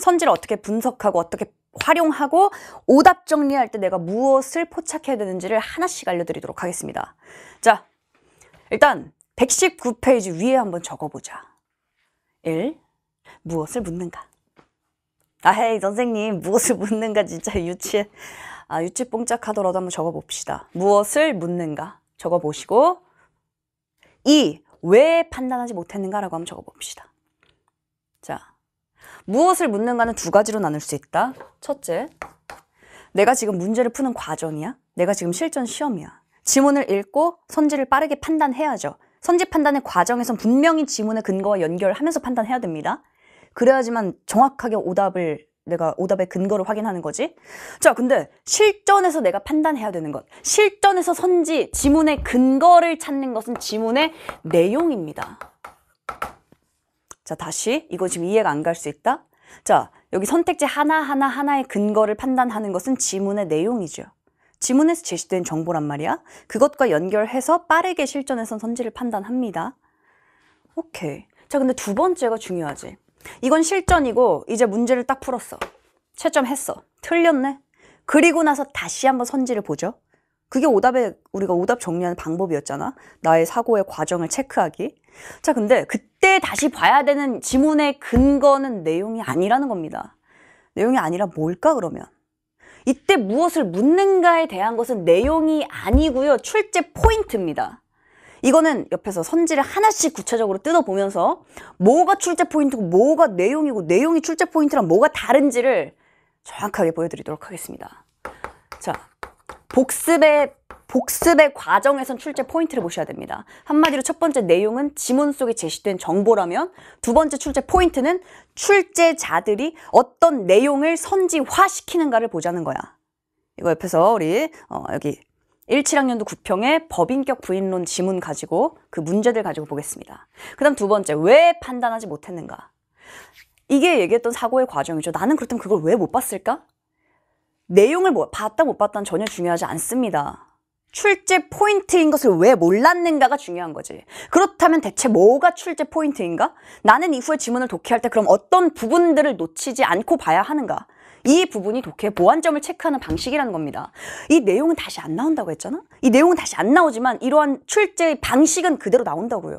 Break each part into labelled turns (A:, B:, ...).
A: 선지를 어떻게 분석하고 어떻게 활용하고 오답 정리할 때 내가 무엇을 포착해야 되는지를 하나씩 알려드리도록 하겠습니다. 자, 일단 119페이지 위에 한번 적어보자. 1. 무엇을 묻는가? 헤이 선생님, 무엇을 묻는가 진짜 유치해. 유치 뽕짝하더라도 한번 적어봅시다. 무엇을 묻는가 적어보시고 2. 왜 판단하지 못했는가라고 한번 적어봅시다. 자, 무엇을 묻는가는 두 가지로 나눌 수 있다. 첫째, 내가 지금 문제를 푸는 과정이야. 내가 지금 실전 시험이야. 지문을 읽고 선지를 빠르게 판단해야죠. 선지 판단의 과정에선 분명히 지문의 근거와 연결하면서 판단해야 됩니다. 그래야지만 정확하게 내가 오답의 근거를 확인하는 거지. 자, 근데 실전에서 내가 판단해야 되는 것, 실전에서 선지, 지문의 근거를 찾는 것은 지문의 내용입니다. 자, 다시 이거 지금 이해가 안 갈 수 있다? 자, 여기 선택지 하나하나의 근거를 판단하는 것은 지문의 내용이죠. 지문에서 제시된 정보란 말이야. 그것과 연결해서 빠르게 실전에선 선지를 판단합니다. 오케이. 자, 근데 두 번째가 중요하지. 이건 실전이고 이제 문제를 딱 풀었어. 채점했어. 틀렸네. 그리고 나서 다시 한번 선지를 보죠. 그게 우리가 오답 정리하는 방법이었잖아. 나의 사고의 과정을 체크하기. 자, 근데 그때 다시 봐야 되는 지문의 근거는 내용이 아니라는 겁니다. 내용이 아니라 뭘까 그러면? 이때 무엇을 묻는가에 대한 것은 내용이 아니고요. 출제 포인트입니다. 이거는 옆에서 선지를 하나씩 구체적으로 뜯어보면서 뭐가 출제 포인트고 뭐가 내용이고 내용이 출제 포인트랑 뭐가 다른지를 정확하게 보여드리도록 하겠습니다. 자, 복습의 과정에선 출제 포인트를 보셔야 됩니다. 한마디로 첫 번째 내용은 지문 속에 제시된 정보라면 두 번째 출제 포인트는 출제자들이 어떤 내용을 선지화시키는가를 보자는 거야. 이거 옆에서 우리 여기 17학년도 9평의 법인격 부인론 지문 가지고 그 문제들 가지고 보겠습니다. 그 다음 두 번째, 왜 판단하지 못했는가? 이게 얘기했던 사고의 과정이죠. 나는 그렇다면 그걸 왜 못 봤을까? 내용을 봤다 못 봤다는 전혀 중요하지 않습니다. 출제 포인트인 것을 왜 몰랐는가가 중요한 거지. 그렇다면 대체 뭐가 출제 포인트인가? 나는 이후에 지문을 독해할 때 그럼 어떤 부분들을 놓치지 않고 봐야 하는가? 이 부분이 독해의 보완점을 체크하는 방식이라는 겁니다. 이 내용은 다시 안 나온다고 했잖아? 이 내용은 다시 안 나오지만 이러한 출제 방식은 그대로 나온다고요.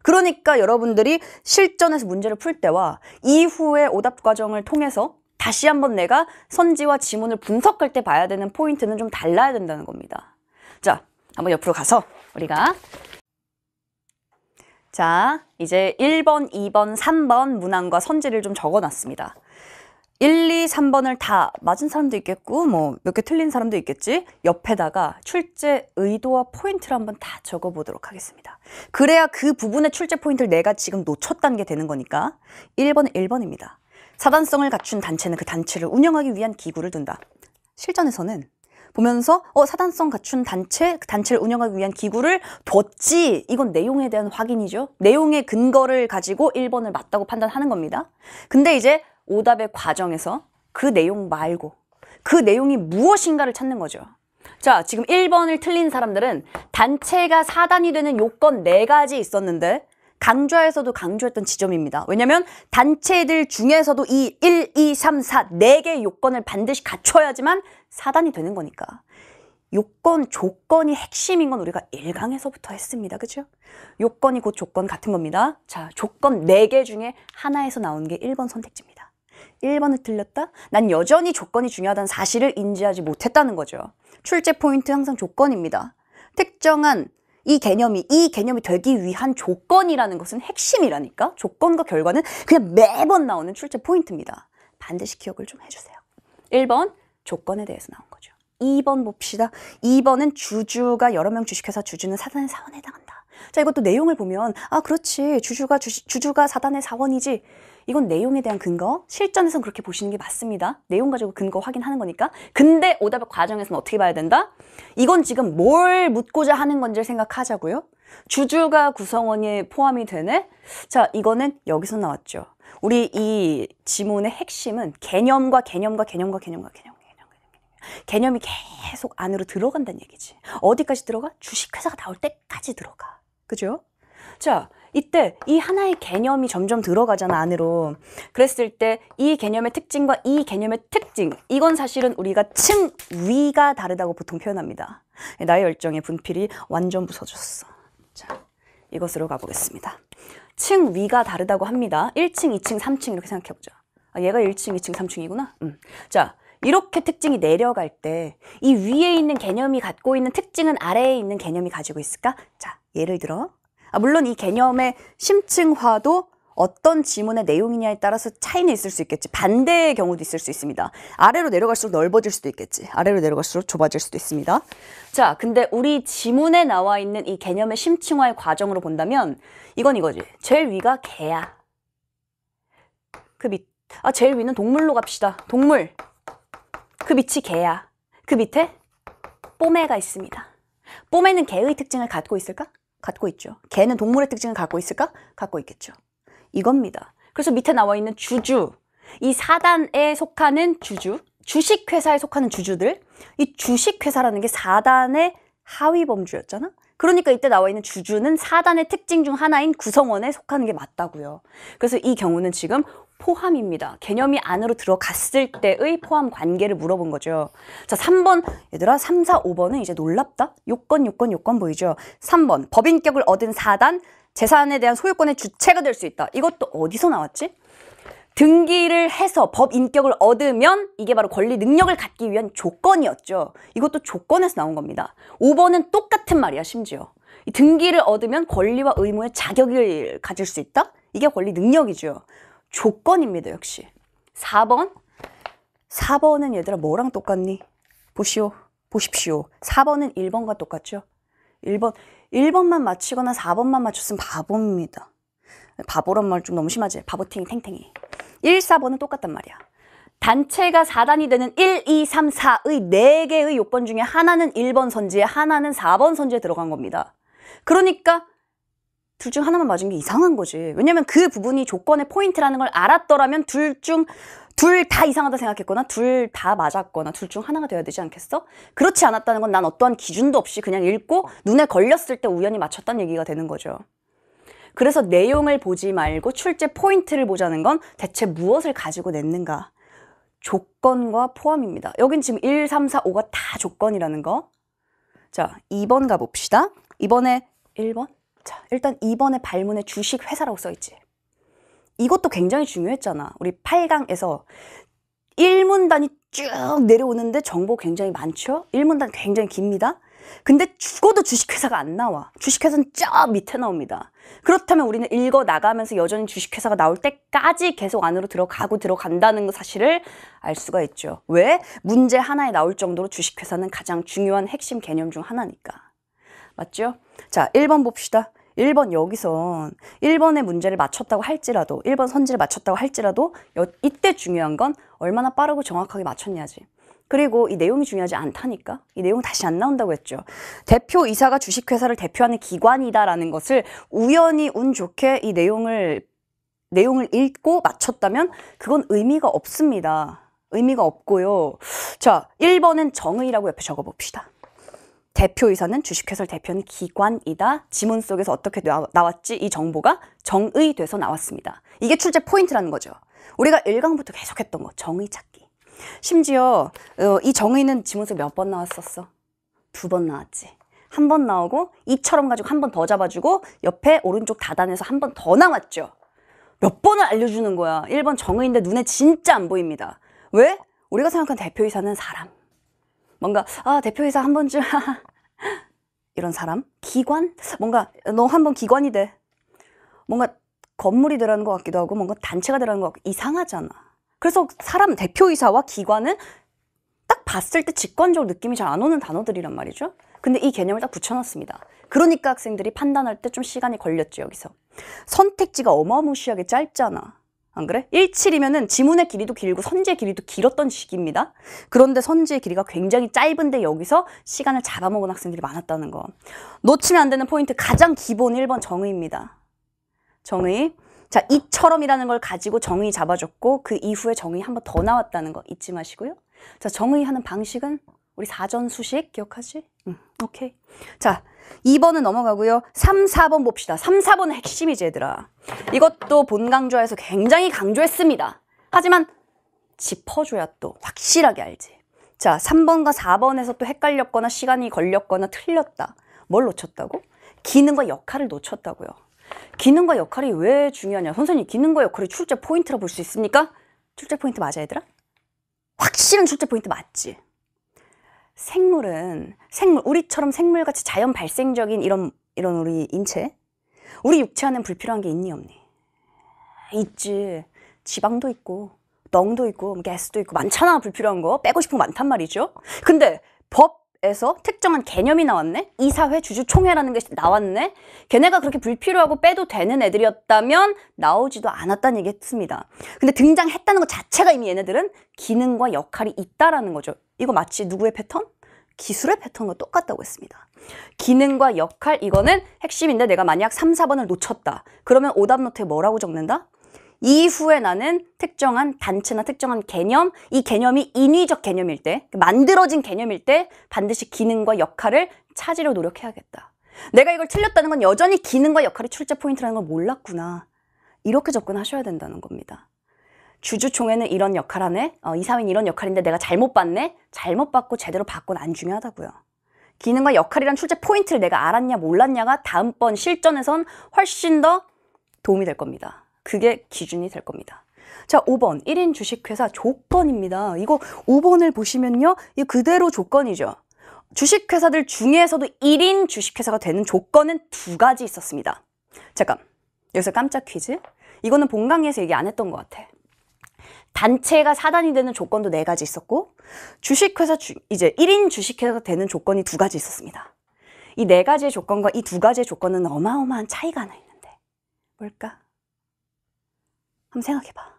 A: 그러니까 여러분들이 실전에서 문제를 풀 때와 이후에 오답 과정을 통해서 다시 한번 내가 선지와 지문을 분석할 때 봐야 되는 포인트는 좀 달라야 된다는 겁니다. 자, 한번 옆으로 가서 우리가 자, 이제 1번, 2번, 3번 문항과 선지를 좀 적어놨습니다. 1, 2, 3번을 다 맞은 사람도 있겠고 뭐 몇 개 틀린 사람도 있겠지. 옆에다가 출제 의도와 포인트를 한번 다 적어보도록 하겠습니다. 그래야 그 부분의 출제 포인트를 내가 지금 놓쳤다는 게 되는 거니까. 1번은 1번입니다. 사단성을 갖춘 단체는 그 단체를 운영하기 위한 기구를 둔다. 실전에서는 보면서 사단성 갖춘 단체, 그 단체를 운영하기 위한 기구를 뒀지. 이건 내용에 대한 확인이죠. 내용의 근거를 가지고 1번을 맞다고 판단하는 겁니다. 근데 이제 오답의 과정에서 그 내용 말고 그 내용이 무엇인가를 찾는 거죠. 자, 지금 1번을 틀린 사람들은 단체가 사단이 되는 요건 4가지 있었는데 강좌에서도 강조했던 지점입니다. 왜냐면 단체들 중에서도 이 1, 2, 3, 4, 4개의 요건을 반드시 갖춰야지만 사단이 되는 거니까. 요건, 조건이 핵심인 건 우리가 1강에서부터 했습니다. 그죠? 요건이 곧 조건 같은 겁니다. 자, 조건 4개 중에 하나에서 나온 게 1번 선택지입니다. 1번을 틀렸다? 난 여전히 조건이 중요하다는 사실을 인지하지 못했다는 거죠. 출제 포인트 항상 조건입니다. 특정한 이 개념이 되기 위한 조건이라는 것은 핵심이라니까. 조건과 결과는 그냥 매번 나오는 출제 포인트입니다. 반드시 기억을 좀 해주세요. 1번 조건에 대해서 나온 거죠. 2번 봅시다. 2번은 주주가 여러 명 주식회사 주주는 사단의 사원에 해당한다. 자, 이것도 내용을 보면 그렇지. 주주가 사단의 사원이지. 이건 내용에 대한 근거, 실전에서는 그렇게 보시는 게 맞습니다. 내용 가지고 근거 확인하는 거니까. 근데 오답의 과정에서는 어떻게 봐야 된다? 이건 지금 뭘 묻고자 하는 건지를 생각하자고요. 주주가 구성원에 포함이 되네? 자, 이거는 여기서 나왔죠. 우리 이 지문의 핵심은 개념이 계속 안으로 들어간다는 얘기지. 어디까지 들어가? 주식회사가 나올 때까지 들어가. 그죠? 자, 이때 이 하나의 개념이 점점 들어가잖아, 안으로. 그랬을 때 이 개념의 특징과 이 개념의 특징, 이건 사실은 우리가 층 위가 다르다고 보통 표현합니다. 나의 열정의 분필이 완전 부서졌어. 자, 이것으로 가보겠습니다. 층 위가 다르다고 합니다. 1층, 2층, 3층 이렇게 생각해보자. 아, 얘가 1층, 2층, 3층이구나. 자, 이렇게 특징이 내려갈 때 이 위에 있는 개념이 갖고 있는 특징은 아래에 있는 개념이 가지고 있을까? 자, 예를 들어 물론 이 개념의 심층화도 어떤 지문의 내용이냐에 따라서 차이는 있을 수 있겠지. 반대의 경우도 있을 수 있습니다. 아래로 내려갈수록 넓어질 수도 있겠지. 아래로 내려갈수록 좁아질 수도 있습니다. 자, 근데 우리 지문에 나와 있는 이 개념의 심층화의 과정으로 본다면 이건 이거지. 제일 위가 개야. 제일 위는 동물로 갑시다. 동물. 그 밑이 개야. 그 밑에 뽀매가 있습니다. 뽀매는 개의 특징을 갖고 있을까? 갖고 있죠. 개는 동물의 특징을 갖고 있을까? 갖고 있겠죠. 이겁니다. 그래서 밑에 나와 있는 주주, 이 4단에 속하는 주주, 주식회사에 속하는 주주들, 이 주식회사라는 게 4단의 하위 범주였잖아? 그러니까 이때 나와 있는 주주는 4단의 특징 중 하나인 구성원에 속하는 게 맞다고요. 그래서 이 경우는 지금 포함입니다. 개념이 안으로 들어갔을 때의 포함 관계를 물어본 거죠. 자, 3번. 얘들아, 3, 4, 5번은 이제 놀랍다. 요건 보이죠? 3번. 법인격을 얻은 4단, 재산에 대한 소유권의 주체가 될 수 있다. 이것도 어디서 나왔지? 등기를 해서 법인격을 얻으면 이게 바로 권리 능력을 갖기 위한 조건이었죠. 이것도 조건에서 나온 겁니다. 5번은 똑같은 말이야, 심지어. 이 등기를 얻으면 권리와 의무의 자격을 가질 수 있다? 이게 권리 능력이죠. 조건입니다, 역시. 4번. 4번은 얘들아 뭐랑 똑같니? 보십시오. 4번은 1번과 똑같죠? 1번만 맞히거나 4번만 맞췄으면 바보입니다. 바보란 말 좀 너무 심하지? 바보탱이 탱탱이. 1, 4번은 똑같단 말이야. 단체가 4단이 되는 1, 2, 3, 4의 4개의 요건 중에 하나는 1번 선지에 하나는 4번 선지에 들어간 겁니다. 그러니까 둘 중 하나만 맞은 게 이상한 거지. 왜냐면 그 부분이 조건의 포인트라는 걸 알았더라면 둘 다 이상하다 생각했거나 둘 다 맞았거나 둘 중 하나가 돼야 되지 않겠어? 그렇지 않았다는 건 난 어떠한 기준도 없이 그냥 읽고 눈에 걸렸을 때 우연히 맞췄다는 얘기가 되는 거죠. 그래서 내용을 보지 말고 출제 포인트를 보자는 건 대체 무엇을 가지고 냈는가? 조건과 포함입니다. 여긴 지금 1, 3, 4, 5가 다 조건이라는 거. 자, 2번 가봅시다. 이번에 1번? 자, 일단 2번에 발문에 주식회사라고 써있지. 이것도 굉장히 중요했잖아. 우리 8강에서 1문단이 쭉 내려오는데 정보 굉장히 많죠? 1문단 굉장히 깁니다. 근데 죽어도 주식회사가 안 나와. 주식회사는 저 밑에 나옵니다. 그렇다면 우리는 읽어 나가면서 여전히 주식회사가 나올 때까지 계속 안으로 들어간다는 사실을 알 수가 있죠. 왜? 문제 하나에 나올 정도로 주식회사는 가장 중요한 핵심 개념 중 하나니까. 맞죠? 자, 1번 봅시다. 1번 여기서 1번의 문제를 맞췄다고 할지라도 1번 선지를 맞췄다고 할지라도 이때 중요한 건 얼마나 빠르고 정확하게 맞췄냐지. 그리고 이 내용이 중요하지 않다니까. 이 내용 다시 안 나온다고 했죠. 대표이사가 주식회사를 대표하는 기관이다라는 것을 우연히 운 좋게 이 내용을 읽고 맞췄다면 그건 의미가 없습니다. 의미가 없고요. 자, 1번은 정의라고 옆에 적어봅시다. 대표이사는 주식회사를 대표하는 기관이다. 지문 속에서 어떻게 나왔지? 이 정보가 정의돼서 나왔습니다. 이게 출제 포인트라는 거죠. 우리가 1강부터 계속했던 거, 정의 찾기. 심지어 이 정의는 지문 속에 몇 번 나왔었어? 2번 나왔지. 한 번 나오고 이처럼 가지고 한 번 더 잡아주고 옆에 오른쪽 다단에서 한 번 더 나왔죠. 몇 번을 알려주는 거야. 1번 정의인데 눈에 진짜 안 보입니다. 왜? 우리가 생각하는 대표이사는 사람. 뭔가 대표이사 한 번쯤 이런 사람? 기관? 뭔가 너 한 번 기관이 돼. 뭔가 건물이 되라는 것 같기도 하고 뭔가 단체가 되라는 것 같고 이상하잖아. 그래서 사람 대표이사와 기관은 딱 봤을 때 직관적으로 느낌이 잘 안 오는 단어들이란 말이죠. 근데 이 개념을 딱 붙여놨습니다. 그러니까 학생들이 판단할 때 좀 시간이 걸렸죠. 여기서 선택지가 어마무시하게 짧잖아. 안 그래? 17이면은 지문의 길이도 길고 선지의 길이도 길었던 시기입니다. 그런데 선지의 길이가 굉장히 짧은데 여기서 시간을 잡아먹은 학생들이 많았다는 거. 놓치면 안 되는 포인트 가장 기본 1번 정의입니다. 정의. 자, 이처럼이라는 걸 가지고 정의 잡아줬고 그 이후에 정의 한 번 더 나왔다는 거 잊지 마시고요. 자, 정의하는 방식은 우리 사전 수식 기억하지? 오케이. 자, 2번은 넘어가고요. 3, 4번 봅시다. 3, 4번은 핵심이지, 얘들아. 이것도 본강좌에서 굉장히 강조했습니다. 하지만 짚어줘야 또 확실하게 알지. 자, 3번과 4번에서 또 헷갈렸거나 시간이 걸렸거나 틀렸다. 뭘 놓쳤다고? 기능과 역할을 놓쳤다고요. 기능과 역할이 왜 중요하냐. 선생님, 기능과 역할이 출제 포인트라 볼 수 있습니까? 출제 포인트 맞아, 얘들아? 확실한 출제 포인트 맞지? 생물은, 우리처럼 생물같이 자연 발생적인 이런 우리 인체, 우리 육체 안엔 불필요한 게 있니, 없니? 있지. 지방도 있고, 넝도 있고, 가스도 있고, 많잖아, 불필요한 거. 빼고 싶은 거 많단 말이죠. 근데 법에서 특정한 개념이 나왔네? 이사회, 주주총회라는 게 나왔네? 걔네가 그렇게 불필요하고 빼도 되는 애들이었다면 나오지도 않았다는 얘기 했습니다. 근데 등장했다는 것 자체가 이미 얘네들은 기능과 역할이 있다라는 거죠. 이거 마치 누구의 패턴? 기술의 패턴과 똑같다고 했습니다. 기능과 역할, 이거는 핵심인데 내가 만약 3, 4번을 놓쳤다. 그러면 오답 노트에 뭐라고 적는다? 이후에 나는 특정한 단체나 특정한 개념, 이 개념이 인위적 개념일 때, 만들어진 개념일 때 반드시 기능과 역할을 찾으려 노력해야겠다. 내가 이걸 틀렸다는 건 여전히 기능과 역할이 출제 포인트라는 걸 몰랐구나. 이렇게 접근하셔야 된다는 겁니다. 주주총회는 이런 역할 하네? 이사회는 이런 역할인데 내가 잘못 봤네? 잘못 봤고 제대로 봤고는 안 중요하다고요. 기능과 역할이란 출제 포인트를 내가 알았냐 몰랐냐가 다음번 실전에선 훨씬 더 도움이 될 겁니다. 그게 기준이 될 겁니다. 자, 5번 1인 주식회사 조건입니다. 이거 5번을 보시면요. 이 그대로 조건이죠. 주식회사들 중에서도 1인 주식회사가 되는 조건은 2가지 있었습니다. 잠깐, 여기서 깜짝 퀴즈. 이거는 본강의에서 얘기 안 했던 것 같아. 단체가 사단이 되는 조건도 4가지 있었고 주식회사 이제 1인 주식회사가 되는 조건이 2가지 있었습니다. 이 4가지의 조건과 이 2가지의 조건은 어마어마한 차이가 하나 있는데 뭘까? 한번 생각해봐.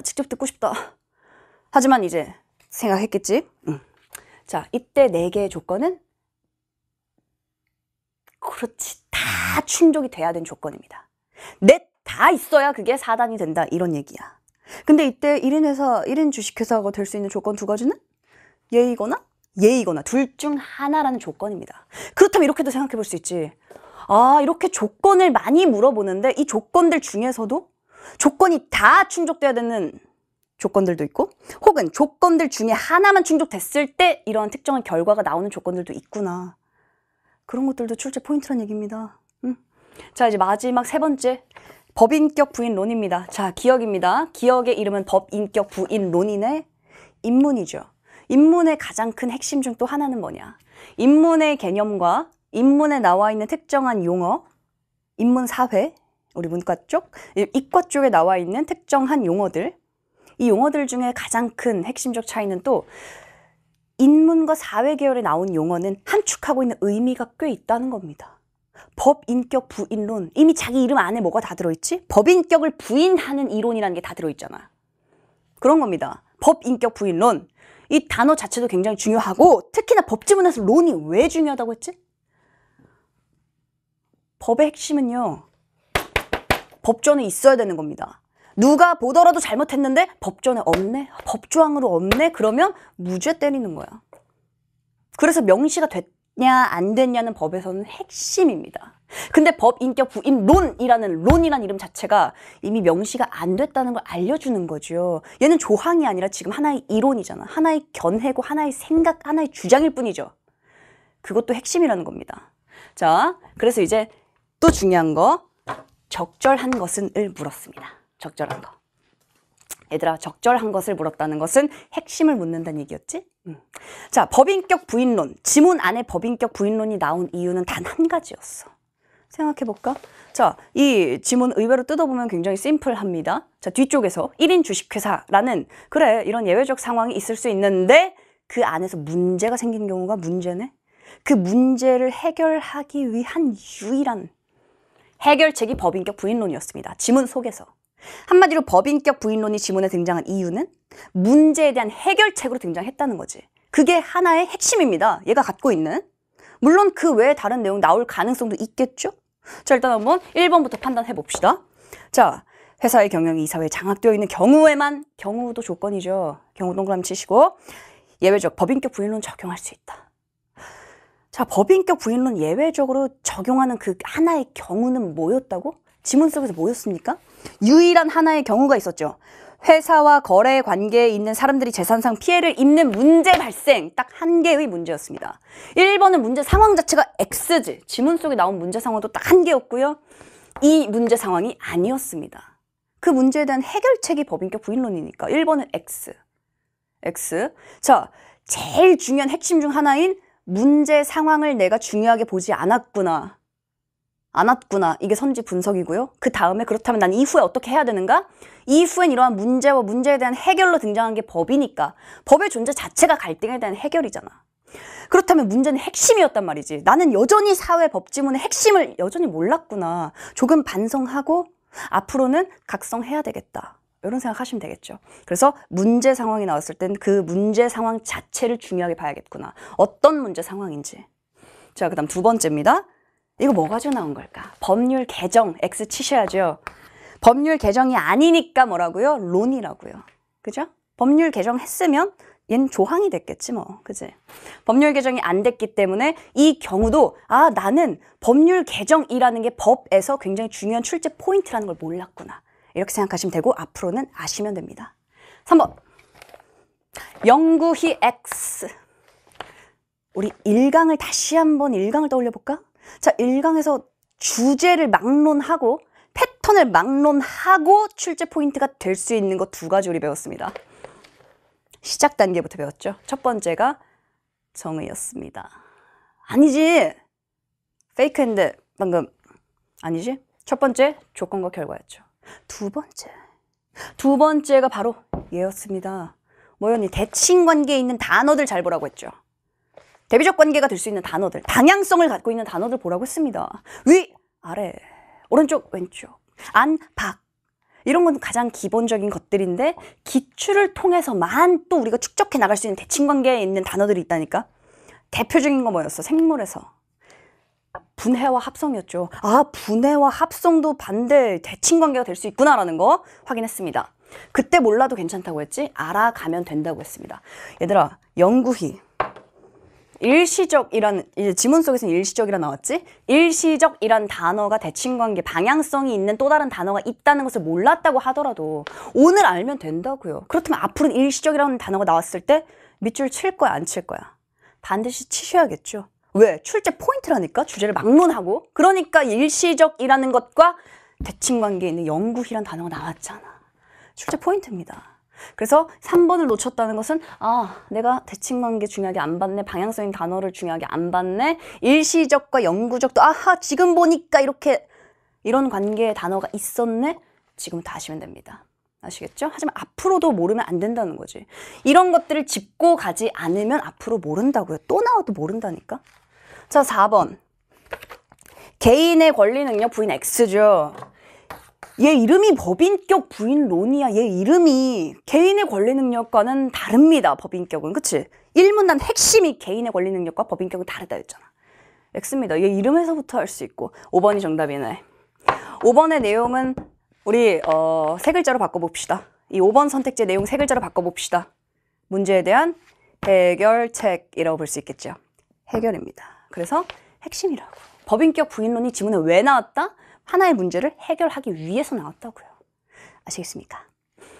A: 직접 듣고 싶다. 하지만 이제 생각했겠지? 자, 이때 4개의 조건은 그렇지 다 충족이 돼야 되는 조건입니다. 다 있어야 그게 사단이 된다 이런 얘기야. 근데 이때 1인 주식회사가 될 수 있는 조건 2가지는 예이거나 둘 중 하나라는 조건입니다. 그렇다면 이렇게도 생각해 볼 수 있지. 이렇게 조건을 많이 물어보는데 이 조건들 중에서도 조건이 다 충족돼야 되는 조건들도 있고 혹은 조건들 중에 하나만 충족됐을 때 이러한 특정한 결과가 나오는 조건들도 있구나. 그런 것들도 출제 포인트란 얘기입니다. 자, 이제 마지막 3번째. 법인격 부인론입니다. 자, 기억입니다. 기억의 이름은 법인격 부인론이네. 인문이죠. 인문의 가장 큰 핵심 중 또 하나는 뭐냐. 인문의 개념과 인문에 나와 있는 특정한 용어, 인문사회, 우리 문과 쪽, 이과 쪽에 나와 있는 특정한 용어들, 이 용어들 중에 가장 큰 핵심적 차이는 또 인문과 사회 계열에 나온 용어는 함축하고 있는 의미가 꽤 있다는 겁니다. 법인격 부인론, 이미 자기 이름 안에 뭐가 다 들어있지? 법인격을 부인하는 이론이라는 게 다 들어있잖아. 그런 겁니다. 법인격 부인론. 이 단어 자체도 굉장히 중요하고 특히나 법지문에서 론이 왜 중요하다고 했지? 법의 핵심은요. 법전에 있어야 되는 겁니다. 누가 보더라도 잘못했는데 법전에 없네? 법조항으로 없네? 그러면 무죄 때리는 거야. 그래서 명시가 됐냐 안 됐냐는 법에서는 핵심입니다. 근데 법인격 부인론이라는 이름 자체가 이미 명시가 안 됐다는 걸 알려주는 거죠. 얘는 조항이 아니라 지금 하나의 이론이잖아. 하나의 견해고 하나의 생각, 하나의 주장일 뿐이죠. 그것도 핵심이라는 겁니다. 자, 그래서 이제 또 중요한 거, 적절한 것은을 물었습니다. 적절한 거. 얘들아, 적절한 것을 물었다는 것은 핵심을 묻는다는 얘기였지? 자, 법인격 부인론. 지문 안에 법인격 부인론이 나온 이유는 단 한 가지였어. 생각해볼까? 자, 이 지문 의외로 뜯어보면 굉장히 심플합니다. 자, 뒤쪽에서 1인 주식회사라는 그래, 이런 예외적 상황이 있을 수 있는데 그 안에서 문제가 생긴 경우가 문제네? 그 문제를 해결하기 위한 유일한 해결책이 법인격 부인론이었습니다. 지문 속에서. 한마디로 법인격 부인론이 지문에 등장한 이유는 문제에 대한 해결책으로 등장했다는 거지. 그게 하나의 핵심입니다. 얘가 갖고 있는. 물론 그 외에 다른 내용 나올 가능성도 있겠죠? 자, 일단 한번 1번부터 판단해 봅시다. 자, 회사의 경영이 이사회에 장악되어 있는 경우에만, 경우도 조건이죠. 경우 동그라미 치시고 예외적 법인격 부인론 적용할 수 있다. 자, 법인격 부인론 예외적으로 적용하는 그 하나의 경우는 뭐였다고? 지문 속에서 뭐였습니까? 유일한 하나의 경우가 있었죠. 회사와 거래 관계에 있는 사람들이 재산상 피해를 입는 문제 발생. 딱 한 개의 문제였습니다. 1번은 문제 상황 자체가 X지. 지문 속에 나온 문제 상황도 딱 한 개였고요. 이 문제 상황이 아니었습니다. 그 문제에 대한 해결책이 법인격 부인론이니까 1번은 X. X. 자, 제일 중요한 핵심 중 하나인 문제 상황을 내가 중요하게 보지 않았구나. 이게 선지 분석이고요. 그 다음에 그렇다면 난 이후에 어떻게 해야 되는가? 이후엔 이러한 문제와 문제에 대한 해결로 등장한 게 법이니까 법의 존재 자체가 갈등에 대한 해결이잖아. 그렇다면 문제는 핵심이었단 말이지. 나는 여전히 사회 법지문의 핵심을 여전히 몰랐구나. 조금 반성하고 앞으로는 각성해야 되겠다. 이런 생각하시면 되겠죠. 그래서 문제 상황이 나왔을 땐 그 문제 상황 자체를 중요하게 봐야겠구나. 어떤 문제 상황인지. 자, 그 다음 두 번째입니다. 이거 뭐 가지고 나온 걸까? 법률 개정, X 치셔야죠. 법률 개정이 아니니까 뭐라고요? 론이라고요. 그죠? 법률 개정했으면 얘는 조항이 됐겠지 뭐. 그지? 법률 개정이 안 됐기 때문에 이 경우도 나는 법률 개정이라는 게 법에서 굉장히 중요한 출제 포인트라는 걸 몰랐구나. 이렇게 생각하시면 되고 앞으로는 아시면 됩니다. 3번. 영구히 X. 우리 1강을 다시 한번 1강을 떠올려 볼까? 자, 1강에서 주제를 막론하고 패턴을 막론하고 출제 포인트가 될 수 있는 것 두 가지 우리 배웠습니다. 시작 단계부터 배웠죠. 첫 번째가 정의였습니다. 아니지. 페이크인데 방금 아니지? 첫 번째 조건과 결과였죠. 두 번째가 바로 얘였습니다. 뭐였니? 대칭 관계에 있는 단어들 잘 보라고 했죠. 대비적 관계가 될 수 있는 단어들, 방향성을 갖고 있는 단어들 보라고 했습니다. 위, 아래, 오른쪽, 왼쪽, 안, 밖. 이런 건 가장 기본적인 것들인데 기출을 통해서만 또 우리가 축적해 나갈 수 있는 대칭 관계에 있는 단어들이 있다니까. 대표적인 거 뭐였어? 생물에서. 분해와 합성이었죠. 분해와 합성도 반대 대칭 관계가 될 수 있구나라는 거 확인했습니다. 그때 몰라도 괜찮다고 했지? 알아가면 된다고 했습니다. 얘들아, 영구히. 일시적이라는, 지문 속에서는 일시적이라 나왔지? 일시적이란 단어가 대칭관계, 방향성이 있는 또 다른 단어가 있다는 것을 몰랐다고 하더라도 오늘 알면 된다고요. 그렇다면 앞으로는 일시적이라는 단어가 나왔을 때 밑줄 칠 거야, 안 칠 거야? 반드시 치셔야겠죠. 왜? 출제 포인트라니까? 주제를 막론하고. 그러니까 일시적이라는 것과 대칭관계에 있는 영구히란 단어가 나왔잖아. 출제 포인트입니다. 그래서 3번을 놓쳤다는 것은 내가 대칭관계 중요하게 안 봤네. 방향성인 단어를 중요하게 안 봤네. 일시적과 영구적도 지금 보니까 이런 관계의 단어가 있었네. 지금부터 아시면 됩니다. 아시겠죠? 하지만 앞으로도 모르면 안 된다는 거지. 이런 것들을 짚고 가지 않으면 앞으로 모른다고요. 또 나와도 모른다니까. 자, 4번. 개인의 권리 능력 부인 X죠. 얘 이름이 법인격 부인론이야. 얘 이름이 개인의 권리 능력과는 다릅니다. 법인격은. 그치? 1문단 핵심이 개인의 권리 능력과 법인격은 다르다 했잖아. X입니다. 얘 이름에서부터 할 수 있고. 5번이 정답이네. 5번의 내용은 우리 세 글자로 바꿔봅시다. 이 5번 선택지의 내용 세 글자로 바꿔봅시다. 문제에 대한 해결책이라고 볼 수 있겠죠. 해결입니다. 그래서 핵심이라고. 법인격 부인론이 지문에 왜 나왔다? 하나의 문제를 해결하기 위해서 나왔다고요. 아시겠습니까?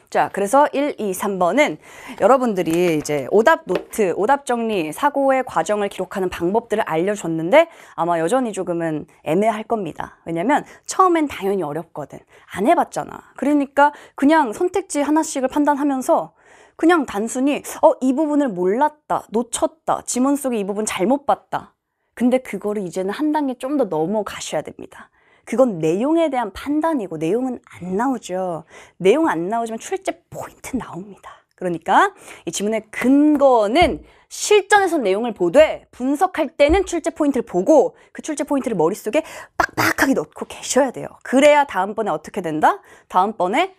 A: 자, 그래서 1, 2, 3번은 여러분들이 이제 오답 노트, 오답 정리, 사고의 과정을 기록하는 방법들을 알려줬는데 아마 여전히 조금은 애매할 겁니다. 왜냐면 처음엔 당연히 어렵거든. 안 해봤잖아. 그러니까 그냥 선택지 하나씩을 판단하면서 그냥 단순히 이 부분을 몰랐다, 놓쳤다, 지문 속에 이 부분 잘못 봤다. 근데 그거를 이제는 한 단계 좀 더 넘어가셔야 됩니다. 그건 내용에 대한 판단이고 내용은 안 나오죠. 내용 안 나오지만 출제 포인트 나옵니다. 그러니까 이 지문의 근거는 실전에서 내용을 보되 분석할 때는 출제 포인트를 보고 그 출제 포인트를 머릿속에 빡빡하게 넣고 계셔야 돼요. 그래야 다음번에 어떻게 된다? 다음번에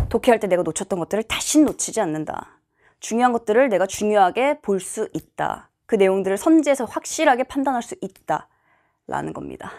A: 독해할 때 내가 놓쳤던 것들을 다시 놓치지 않는다. 중요한 것들을 내가 중요하게 볼 수 있다. 그 내용들을 선지에서 확실하게 판단할 수 있다. 라는 겁니다.